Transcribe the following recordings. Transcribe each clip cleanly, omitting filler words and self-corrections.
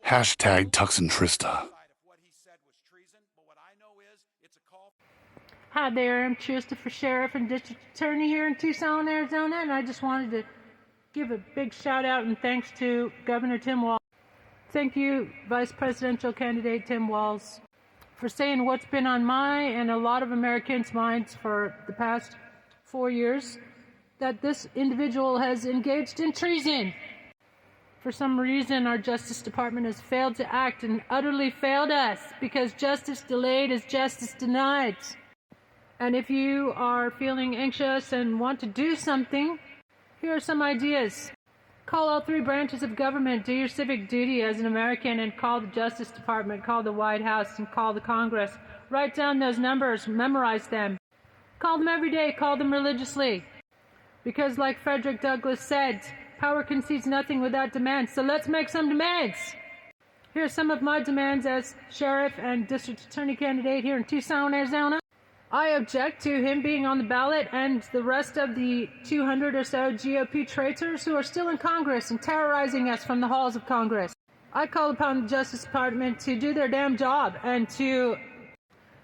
Hashtag Tux and Trista. Hi there, I'm Christopher Sheriff and District Attorney here in Tucson, Arizona, and I just wanted to give a big shout out and thanks to Governor Tim Walz. Thank you, Vice Presidential Candidate Tim Walz, for saying what's been on my and a lot of Americans' minds for the past 4 years, that this individual has engaged in treason. For some reason, our Justice Department has failed to act and utterly failed us, because justice delayed is justice denied. And if you are feeling anxious and want to do something, here are some ideas. Call all 3 branches of government, do your civic duty as an American, and call the Justice Department, call the White House, and call the Congress. Write down those numbers, memorize them. Call them every day, call them religiously. Because like Frederick Douglass said, power concedes nothing without demands, so let's make some demands. Here are some of my demands as Sheriff and District Attorney candidate here in Tucson, Arizona. I object to him being on the ballot and the rest of the 200 or so GOP traitors who are still in Congress and terrorizing us from the halls of Congress. I call upon the Justice Department to do their damn job and to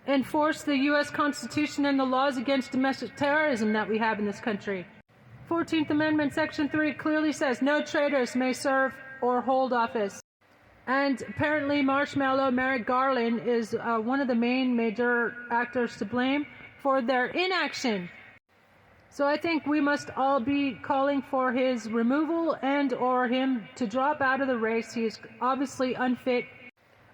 enforce the U.S. Constitution and the laws against domestic terrorism that we have in this country. 14th Amendment, Section 3 clearly says no traitors may serve or hold office. And apparently Marshmallow Merrick Garland is one of the main major actors to blame for their inaction. So I think we must all be calling for his removal and or him to drop out of the race. He is obviously unfit.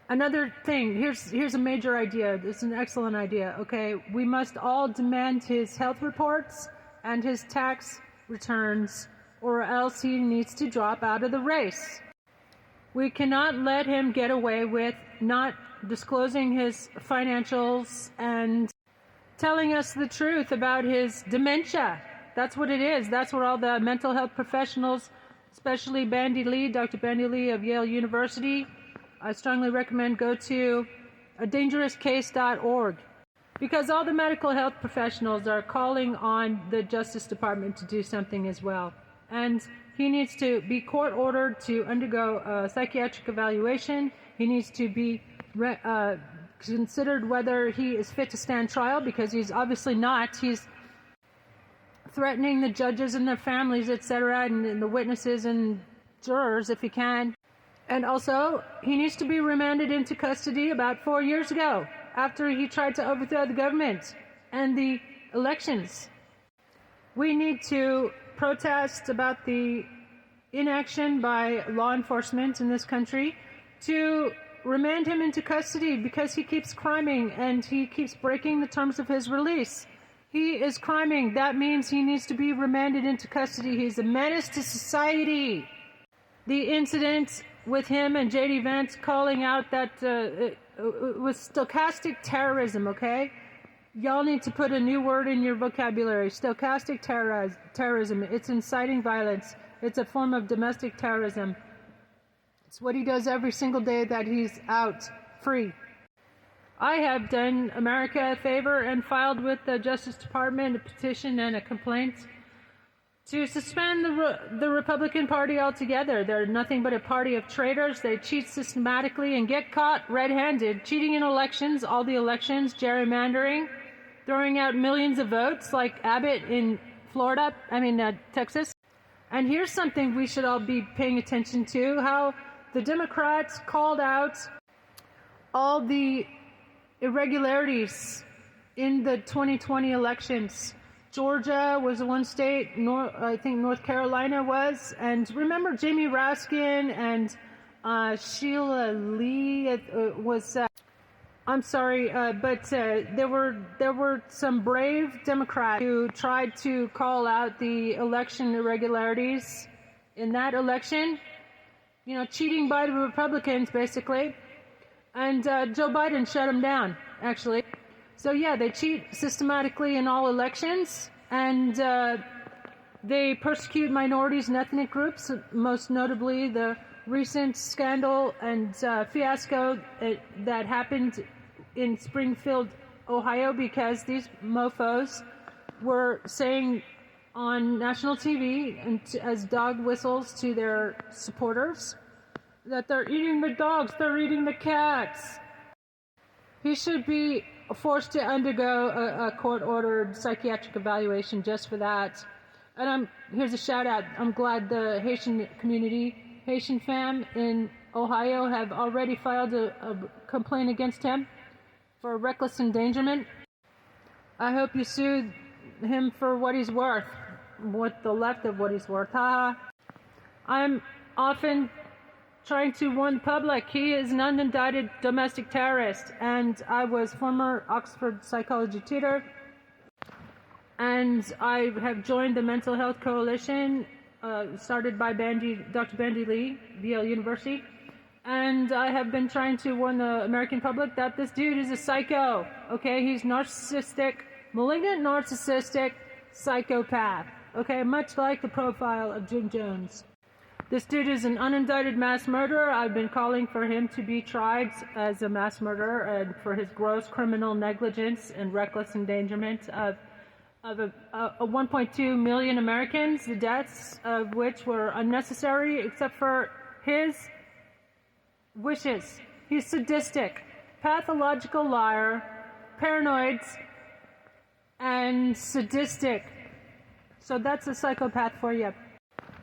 Another thing, here's a major idea. It's an excellent idea, okay? We must all demand his health reports and his tax returns, or else he needs to drop out of the race. We cannot let him get away with not disclosing his financials and telling us the truth about his dementia. That's what it is. That's what all the mental health professionals, especially Bandy Lee, Dr. Bandy Lee of Yale University, I strongly recommend go to adangerouscase.org, because all the medical health professionals are calling on the Justice Department to do something as well. And he needs to be court-ordered to undergo a psychiatric evaluation. He needs to be considered whether he is fit to stand trial, because he's obviously not. He's threatening the judges and their families, etc., and the witnesses and jurors if he can. And also, he needs to be remanded into custody about 4 years ago, after he tried to overthrow the government and the elections. We need to protest about the inaction by law enforcement in this country to remand him into custody, because he keeps criming and he keeps breaking the terms of his release. He is criming. That means he needs to be remanded into custody. He's a menace to society. The incident with him and J.D. Vance calling out that it was stochastic terrorism, okay? Y'all need to put a new word in your vocabulary. Stochastic terrorism. It's inciting violence. It's a form of domestic terrorism. It's what he does every single day that he's out free. I have done America a favor and filed with the Justice Department a petition and a complaint to suspend the Republican Party altogether. They're nothing but a party of traitors. They cheat systematically and get caught red-handed, cheating in elections, all the elections, gerrymandering, throwing out millions of votes like Abbott in Texas. And here's something we should all be paying attention to, how the Democrats called out all the irregularities in the 2020 elections. Georgia was one state, I think North Carolina was, and remember Jamie Raskin and Sheila Lee was. But there were some brave Democrats who tried to call out the election irregularities in that election. Cheating by the Republicans basically, and Joe Biden shut them down actually. So yeah, they cheat systematically in all elections, and they persecute minorities and ethnic groups, most notably the recent scandal and fiasco that happened in Springfield, Ohio, because these mofos were saying on national TV and as dog whistles to their supporters that they're eating the dogs, they're eating the cats. He should be forced to undergo a court-ordered psychiatric evaluation just for that. And here's a shout-out. I'm glad the Haitian community, Haitian fam in Ohio, have already filed a complaint against him for reckless endangerment. I hope you sue him for what he's worth, what the left of what he's worth. I'm often trying to warn the public he is an unindicted domestic terrorist, and I was former Oxford psychology tutor, and I have joined the Mental Health Coalition, started by Dr. Bandy Lee, Yale University, and I have been trying to warn the American public that this dude is a psycho, okay? He's narcissistic, malignant narcissistic psychopath, okay? Much like the profile of Jim Jones. This dude is an unindicted mass murderer. I've been calling for him to be tried as a mass murderer and for his gross criminal negligence and reckless endangerment of 1.2 million Americans, the deaths of which were unnecessary except for his wishes. He's sadistic, pathological liar, paranoid, and sadistic. So that's a psychopath for you.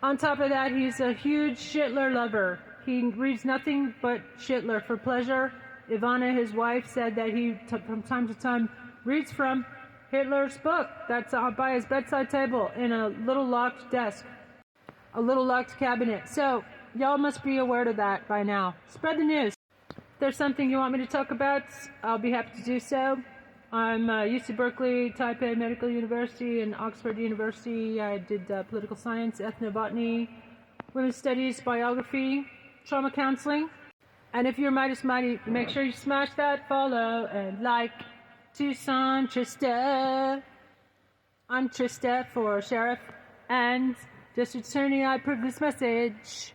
On top of that, he's a huge Hitler lover. He reads nothing but Hitler for pleasure. Ivana, his wife, said that he, from time to time, reads from Hitler's book that's by his bedside table in a little locked desk, a little locked cabinet. So, y'all must be aware of that by now. Spread the news. If there's something you want me to talk about, I'll be happy to do so. I'm UC Berkeley, Taipei Medical University, and Oxford University. I did political science, ethnobotany, women's studies, biography, trauma counseling. And if you're Midas Mighty, make sure you smash that follow and like. Tucson, Trista. I'm Trista for Sheriff and District Attorney. I approve this message.